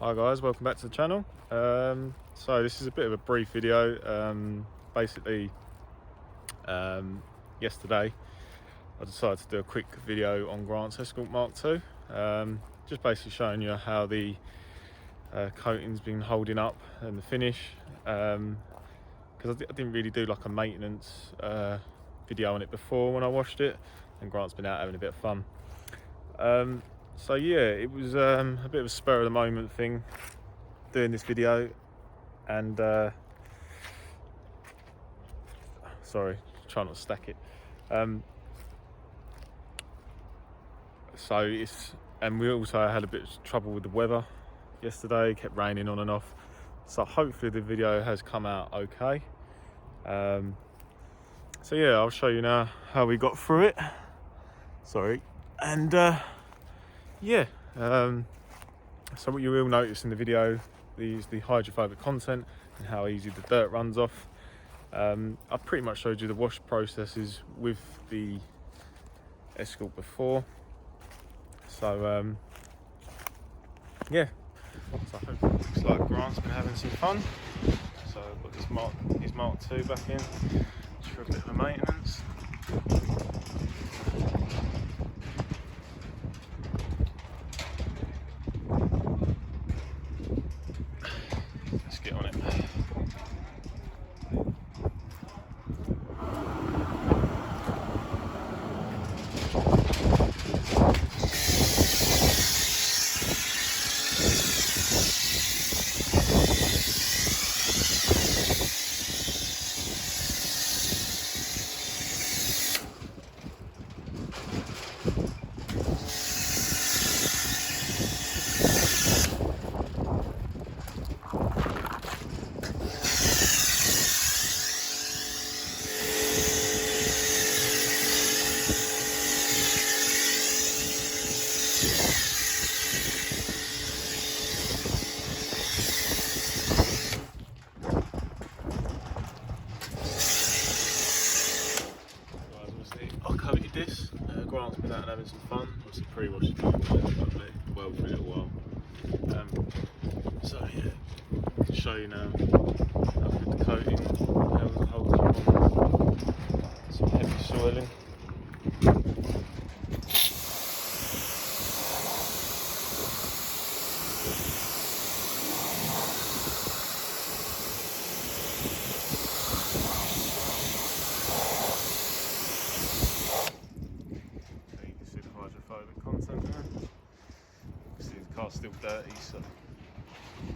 Hi guys, welcome back to the channel. So this is a bit of a brief video. Basically, yesterday I decided to do a quick video on Grant's Escort Mk2. Just basically showing you how the coating's been holding up and the finish. Because I didn't really do like a maintenance video on it before when I washed it, and Grant's been out having a bit of fun. So yeah, it was a bit of a spur of the moment thing doing this video, and sorry, try not to stack it. And we also had a bit of trouble with the weather yesterday. It kept raining on and off, so hopefully the video has come out okay. So yeah, I'll show you now how we got through it. Sorry. And yeah, so what you will notice in the video is the hydrophobic content and how easy the dirt runs off. I've pretty much showed you the wash processes with the Escort before, so yeah, so I hope it looks like Grant's been having some fun. So I've got his Mk2 back in just for a bit of maintenance. Let's get on it. This Grant's been out and having some fun. Obviously pre-washing well for a little while. So yeah, I can show you now how good the coating, how it holds up on some heavy soiling. Content there. Obviously the car's still dirty, so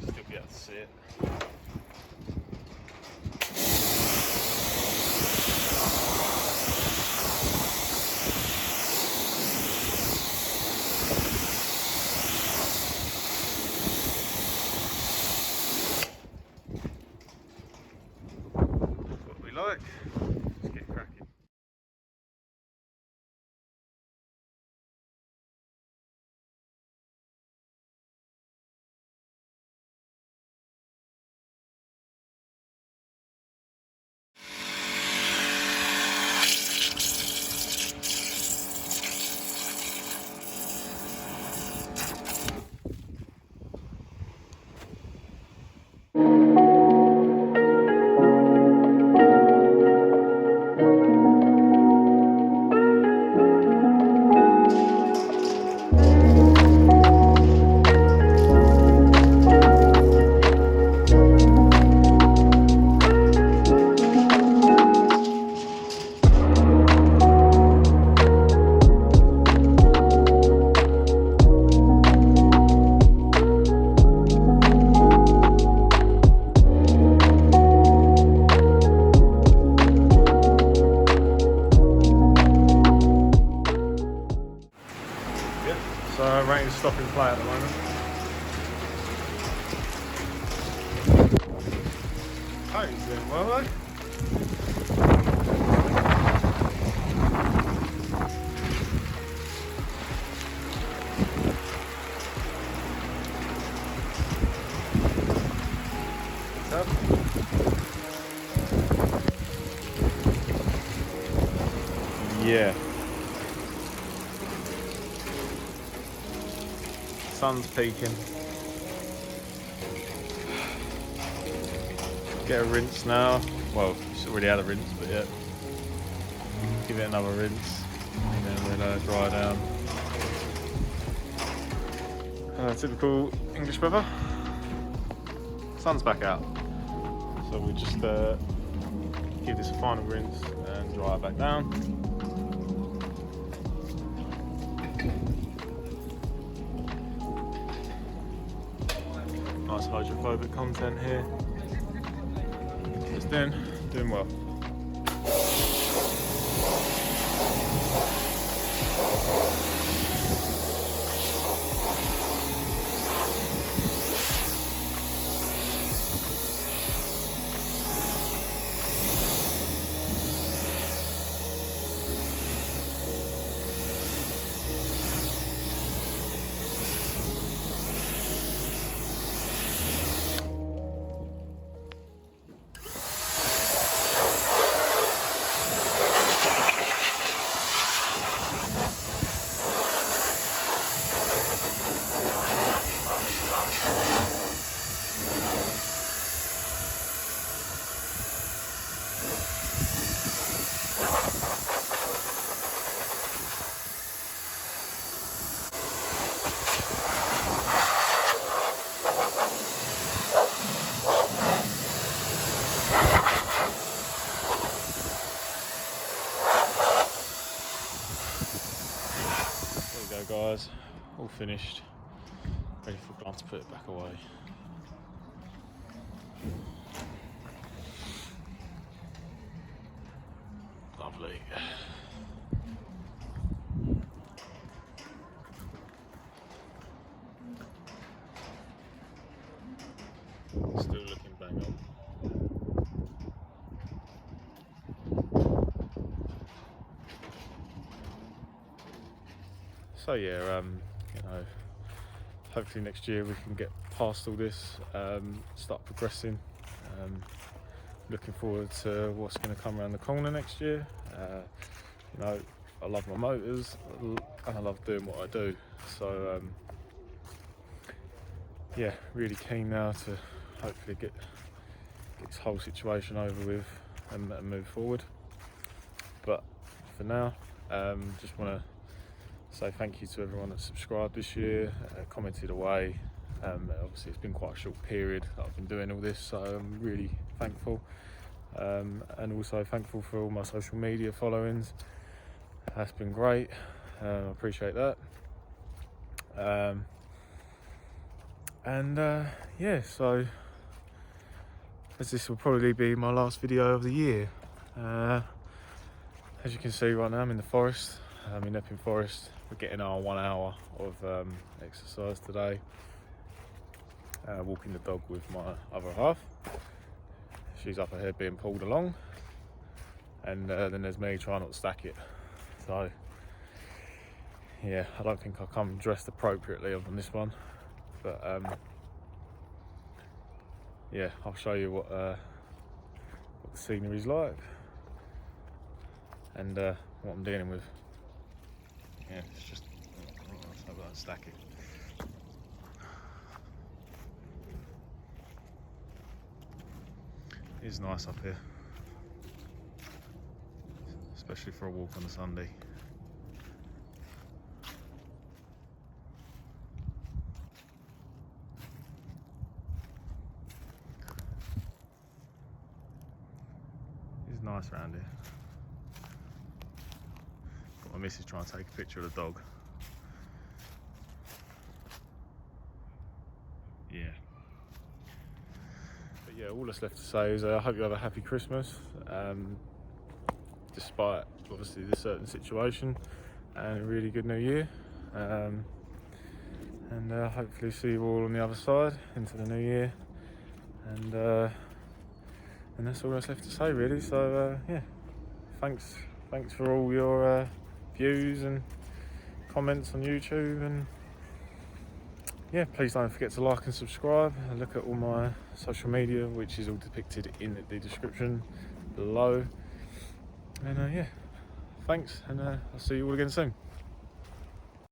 you'll still be able to see it. That's what we like. Let's get cracking. So rain's stopping play at the moment. Oh, he's doing well though. Yeah. Sun's peaking. get a rinse now. Well, it's already had a rinse, but yeah. Give it another rinse and then we'll dry down. Typical English weather. Sun's back out. So we'll just give this a final rinse and dry it back down. Nice hydrophobic content here. It's doing well. Guys, all finished, ready for Grant to put it back away. Lovely. Still looking bang on. So yeah, you know, hopefully next year we can get past all this, start progressing. Looking forward to what's going to come around the corner next year. You know, I love my motors and I love doing what I do. So yeah, really keen now to hopefully get this whole situation over with and move forward. But for now, just want to say thank you to everyone that subscribed this year, commented away. Obviously it's been quite a short period that I've been doing all this, so I'm really thankful. And also thankful for all my social media followings. That's been great. I appreciate that. Yeah, so as this will probably be my last video of the year. As you can see right now, I'm in the forest. I'm in Epping Forest. We're getting our 1 hour of exercise today. Walking the dog with my other half. She's up ahead being pulled along. And then there's me trying not to stack it. So yeah, I don't think I'll come dressed appropriately on this one. But yeah, I'll show you what the scenery's like. And what I'm dealing with. Yeah, it's just, let's have that stack it. It's nice up here, especially for a walk on a Sunday. It's nice around here. Got my missus trying to take a picture of the dog. Yeah. But yeah, all that's left to say is I hope you have a happy Christmas, despite obviously the certain situation, and a really good New Year. And hopefully see you all on the other side into the new year. And that's all that's left to say really. So yeah, thanks for all your views and comments on YouTube, and yeah, please don't forget to like and subscribe and look at all my social media, which is all depicted in the description below. And yeah, thanks, and I'll see you all again soon.